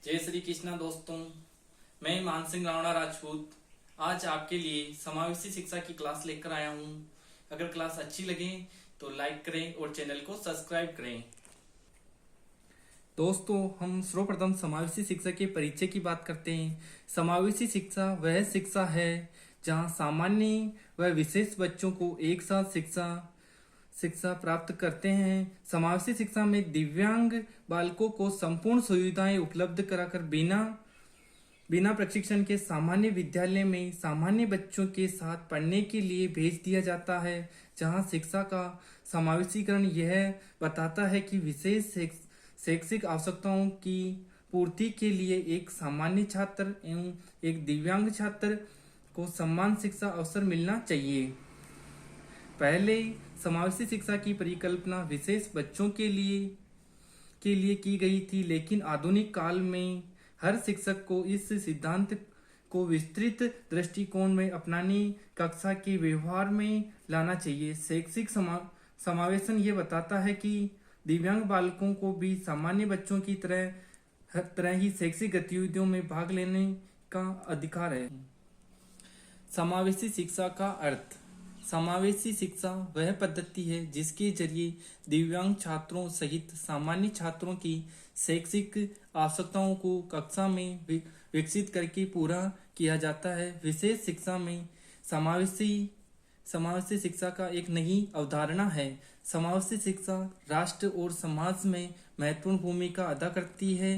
जय श्री कृष्णा दोस्तों, मैं मान सिंह राणा राजपूत आज आपके लिए समावेशी शिक्षा की क्लास लेकर आया हूँ। अगर क्लास अच्छी लगे तो लाइक करें और चैनल को सब्सक्राइब करें। दोस्तों, हम सर्वप्रथम समावेशी शिक्षा के परिचय की बात करते हैं। समावेशी शिक्षा वह शिक्षा है जहाँ सामान्य व विशेष बच्चों को एक साथ शिक्षा प्राप्त करते हैं। समावेशी शिक्षा में दिव्यांग बालकों को संपूर्ण सुविधाएं उपलब्ध कराकर बिना प्रशिक्षण के सामान्य विद्यालय में सामान्य बच्चों के साथ पढ़ने के लिए भेज दिया जाता है, जहां शिक्षा का समावेशीकरण यह बताता है कि विशेष शैक्षिक आवश्यकताओं की पूर्ति के लिए एक सामान्य छात्र एवं एक दिव्यांग छात्र को समान शिक्षा अवसर मिलना चाहिए। पहले समावेशी शिक्षा की परिकल्पना विशेष बच्चों के लिए की गई थी, लेकिन आधुनिक काल में हर शिक्षक को इस सिद्धांत को विस्तृत दृष्टिकोण में अपनाने कक्षा के व्यवहार में लाना चाहिए। शैक्षिक समावेशन ये बताता है कि दिव्यांग बालकों को भी सामान्य बच्चों की तरह ही शैक्षिक गतिविधियों में भाग लेने का अधिकार है। समावेशी शिक्षा का अर्थ। समावेशी शिक्षा वह पद्धति है जिसके जरिए दिव्यांग छात्रों सहित सामान्य छात्रों की शैक्षिक आवश्यकताओं को कक्षा में विकसित करके पूरा किया जाता है। विशेष शिक्षा में समावेशी शिक्षा का एक नई अवधारणा है। समावेशी शिक्षा राष्ट्र और समाज में महत्वपूर्ण भूमिका अदा करती है।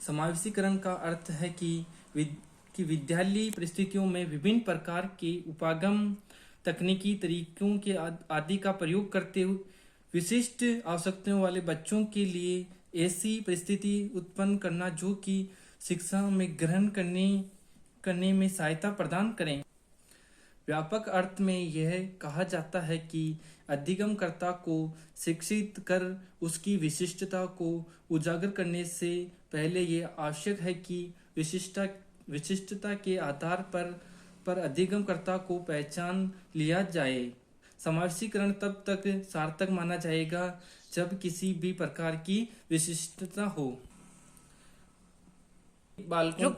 समावेशीकरण का अर्थ है कि विद्यालयी परिस्थितियों में विभिन्न प्रकार के उपागम तकनीकी तरीकों के आदि का प्रयोग करते हुए विशिष्ट आवश्यकताओं वाले बच्चों के लिए ऐसी परिस्थिति उत्पन्न करना जो कि शिक्षा में ग्रहण करने में सहायता प्रदान करें। व्यापक अर्थ में यह कहा जाता है कि अधिगमकर्ता को शिक्षित कर उसकी विशिष्टता को उजागर करने से पहले यह आवश्यक है कि विशिष्टता के आधार पर अधिगमकर्ता को पहचान लिया जाए। समावेशीकरण तब तक सार्थक माना जाएगा जब किसी भी प्रकार की विशिष्टता हो। बालकों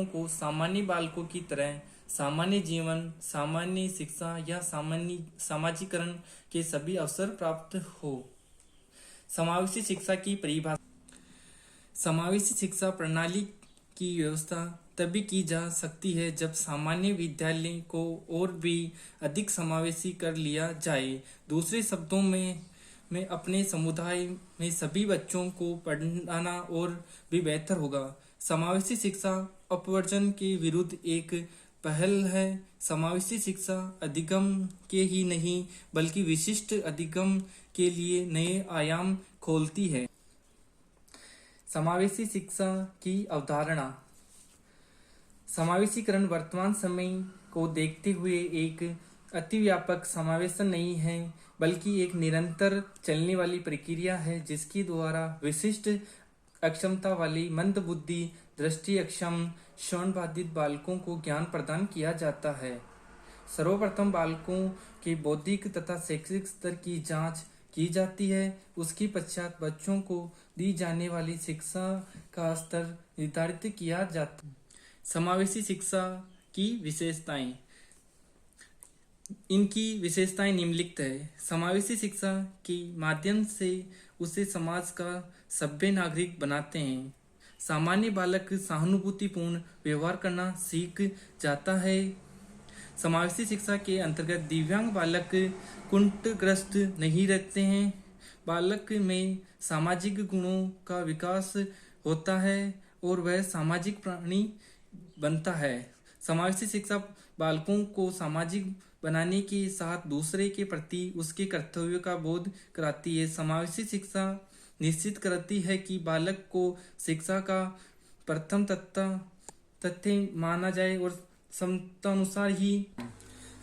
को सामान्य बालकों की तरह सामान्य जीवन, सामान्य शिक्षा या सामान्य समाजीकरण के सभी अवसर प्राप्त हो। समावेशी शिक्षा की परिभाषा। समावेशी शिक्षा प्रणाली की व्यवस्था तभी की जा सकती है जब सामान्य विद्यालय को और भी अधिक समावेशी कर लिया जाए। दूसरे शब्दों में अपने समुदाय में सभी बच्चों को पढ़ाना और भी बेहतर होगा। समावेशी शिक्षा अपवर्जन के विरुद्ध एक पहल है। समावेशी शिक्षा अधिगम के ही नहीं बल्कि विशिष्ट अधिगम के लिए नए आयाम खोलती है। समावेशी शिक्षा की अवधारणा। समावेशीकरण वर्तमान समय को देखते हुए एक अतिव्यापक समावेशन नहीं है बल्कि एक निरंतर चलने वाली प्रक्रिया है जिसके द्वारा विशिष्ट अक्षमता वाली मंद बुद्धि, दृष्टि अक्षम, श्रवण बाधित बालकों को ज्ञान प्रदान किया जाता है। सर्वप्रथम बालकों के बौद्धिक तथा शैक्षिक स्तर की जांच की जाती है। उसके पश्चात बच्चों को दी जाने वाली शिक्षा का स्तर निर्धारित किया जाता है। समावेशी शिक्षा की विशेषताएं। इनकी विशेषताएं निम्नलिखित है। समावेशी शिक्षा के माध्यम से उसे समाज का सभ्य नागरिक बनाते हैं। सामान्य बालक सहानुभूतिपूर्ण व्यवहार करना सीख जाता है। समावेशी शिक्षा के अंतर्गत दिव्यांग बालक कुंठग्रस्त नहीं रहते हैं। बालक में सामाजिक गुणों का विकास होता है और वह सामाजिक प्राणी बनता है। समावेशी शिक्षा बालकों को सामाजिक बनाने के साथ दूसरे के प्रति उसके कर्तव्य का बोध कराती है। समावेशी शिक्षा निश्चित करती है कि बालक को शिक्षा का प्रथम तथ्य माना जाए और क्षमतानुसार ही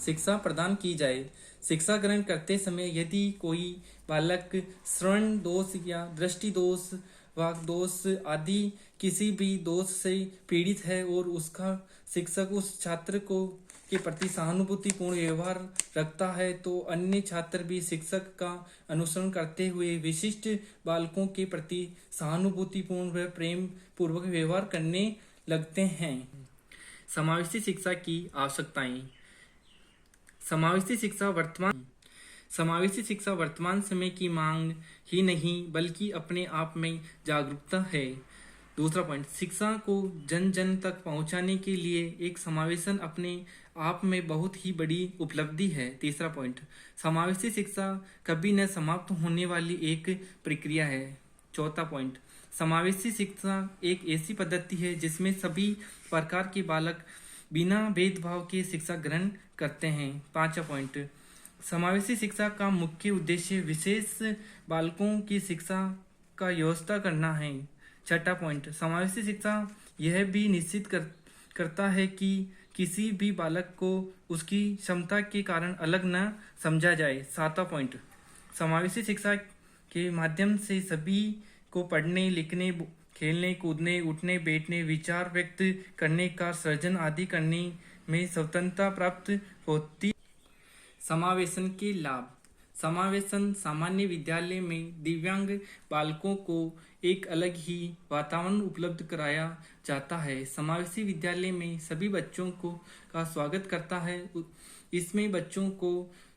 शिक्षा प्रदान की जाए। शिक्षा ग्रहण करते समय यदि कोई बालक श्रवण दोष या दृष्टि दोष वाक दोष आदि किसी भी दोष से पीड़ित है और उसका शिक्षक उस छात्र को के प्रति सहानुभूतिपूर्ण व्यवहार रखता है तो अन्य छात्र भी शिक्षक का अनुसरण करते हुए विशिष्ट बालकों के प्रति सहानुभूतिपूर्ण व प्रेम पूर्वक व्यवहार करने लगते हैं। समावेशी शिक्षा की आवश्यकताएं। समावेशी शिक्षा वर्तमान समय की मांग ही नहीं बल्कि अपने आप में जागरूकता है। दूसरा पॉइंट, शिक्षा को जन जन तक पहुंचाने के लिए एक समावेशन अपने आप में बहुत ही बड़ी उपलब्धि है। तीसरा पॉइंट, समावेशी शिक्षा कभी न समाप्त होने वाली एक प्रक्रिया है। चौथा पॉइंट, समावेशी शिक्षा एक ऐसी पद्धति है जिसमें सभी प्रकार के बालक बिना भेदभाव के शिक्षा ग्रहण करते हैं। पांचवा पॉइंट, समावेशी शिक्षा का मुख्य उद्देश्य विशेष बालकों की शिक्षा का व्यवस्था करना है। छठा पॉइंट, समावेशी शिक्षा यह भी निश्चित करता है कि किसी भी बालक को उसकी क्षमता के कारण अलग न समझा जाए। सातवां पॉइंट, समावेशी शिक्षा के माध्यम से सभी को पढ़ने लिखने खेलने कूदने उठने बैठने विचार व्यक्त करने का सृजन आदि करने में स्वतंत्रता प्राप्त होती। समावेशन के लाभ। समावेशन सामान्य विद्यालय में दिव्यांग बालकों को एक अलग ही वातावरण उपलब्ध कराया जाता है। समावेशी विद्यालय में सभी बच्चों का स्वागत करता है। इसमें बच्चों को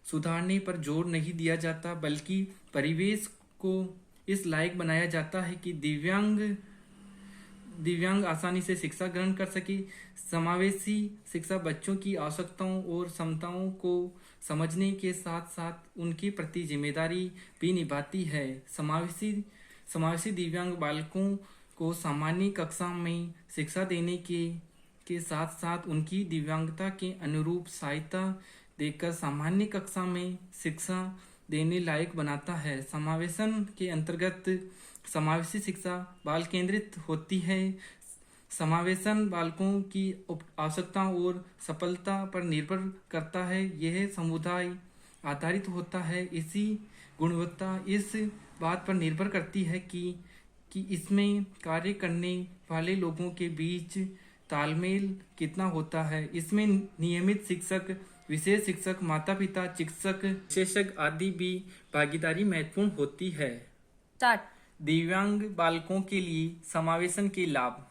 सुधारने पर जोर नहीं दिया जाता बल्कि परिवेश को इस लायक बनाया जाता है कि दिव्यांग आसानी से शिक्षा ग्रहण कर सके। समावेशी शिक्षा बच्चों की आवश्यकताओं और क्षमताओं को समझने के साथ साथ उनके प्रति जिम्मेदारी भी निभाती है। समावेशी दिव्यांग बालकों को सामान्य कक्षा में शिक्षा देने के साथ साथ उनकी दिव्यांगता के अनुरूप सहायता देकर सामान्य कक्षा में शिक्षा देने लायक बनाता है। समावेशन के अंतर्गत समावेशी शिक्षा बाल केंद्रित होती है। समावेशन बालकों की आवश्यकताओं और सफलता पर निर्भर करता है। यह समुदाय आधारित होता है। इसी गुणवत्ता इस बात पर निर्भर करती है कि इसमें कार्य करने वाले लोगों के बीच तालमेल कितना होता है। इसमें नियमित शिक्षक, विशेष शिक्षक, माता पिता, चिकित्सक, विशेषज्ञ आदि भी भागीदारी महत्वपूर्ण होती है। दिव्यांग बालकों के लिए समावेशन के लाभ।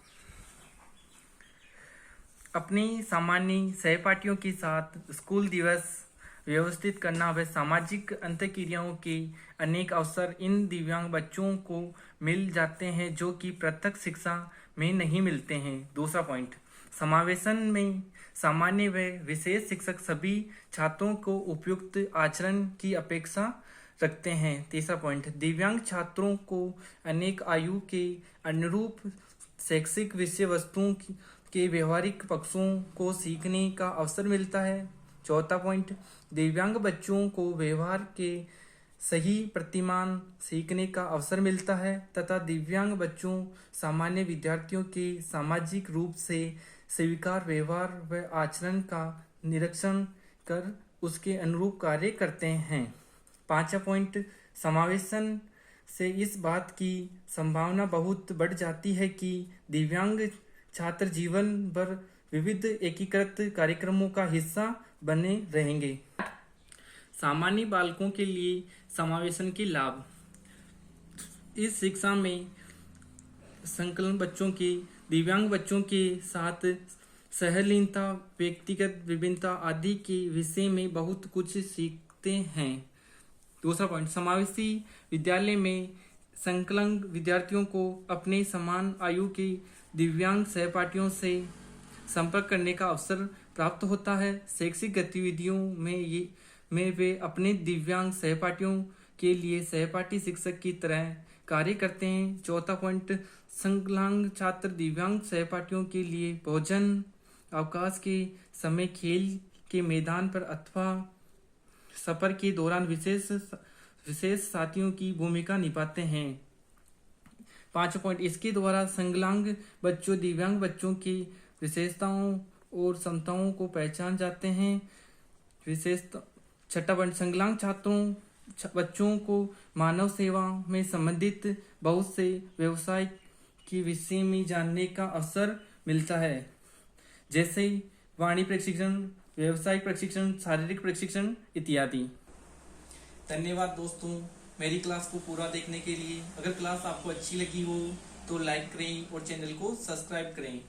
अपने सामान्य सहपाठियों के साथ स्कूल दिवस व्यवस्थित करना व सामाजिक अंतःक्रियाओं के अनेक अवसर इन दिव्यांग बच्चों को मिल जाते हैं जो कि प्रत्यक्ष शिक्षा में नहीं मिलते हैं। दूसरा पॉइंट, समावेशन में सामान्य व विशेष शिक्षक सभी छात्रों को उपयुक्त आचरण की अपेक्षा रखते हैं। तीसरा पॉइंट, दिव्यांग छात्रों को अनेक आयु के अनुरूप शैक्षिक विषय वस्तुओं के व्यवहारिक पक्षों को सीखने का अवसर मिलता है। चौथा पॉइंट, दिव्यांग बच्चों को व्यवहार के सही प्रतिमान सीखने का अवसर मिलता है तथा दिव्यांग बच्चों सामान्य विद्यार्थियों के सामाजिक रूप से स्वीकार व्यवहार व आचरण का निरीक्षण कर उसके अनुरूप कार्य करते हैं। पांचवा पॉइंट, समावेशन से इस बात की संभावना बहुत बढ़ जाती है कि दिव्यांग छात्र जीवन भर विविध एकीकृत कार्यक्रमों का हिस्सा बने रहेंगे। सामान्य बालकों के लिए समावेशन के लाभ। इस शिक्षा में संकलन बच्चों के दिव्यांग बच्चों के साथ सहलीनता, व्यक्तिगत विभिन्नता आदि के विषय में बहुत कुछ सीखते हैं। दूसरा पॉइंट, समावेशी विद्यालय में संकलन विद्यार्थियों को अपने समान आयु के दिव्यांग सहपाठियों से संपर्क करने का अवसर प्राप्त होता है। शैक्षिक गतिविधियों में वे अपने दिव्यांग सहपाठियों के लिए सहपाठी शिक्षक की तरह कार्य करते हैं। चौथा पॉइंट, संकलांग छात्र दिव्यांग सहपाठियों के लिए भोजन अवकाश के समय खेल के मैदान पर अथवा सफर के दौरान विशेष साथियों की भूमिका निभाते हैं। पांचवा पॉइंट, इसके द्वारा संकलांग बच्चों दिव्यांग बच्चों की विशेषताओं और क्षमताओं को पहचान जाते हैं। छठा पॉइंट, संकलांग छात्रों बच्चों को मानव सेवा में संबंधित बहुत से व्यवसाय के विषय में जानने का अवसर मिलता है, जैसे वाणी प्रशिक्षण, व्यवसायिक प्रशिक्षण, शारीरिक प्रशिक्षण इत्यादि। धन्यवाद दोस्तों, मेरी क्लास को पूरा देखने के लिए। अगर क्लास आपको अच्छी लगी हो तो लाइक करें और चैनल को सब्सक्राइब करें।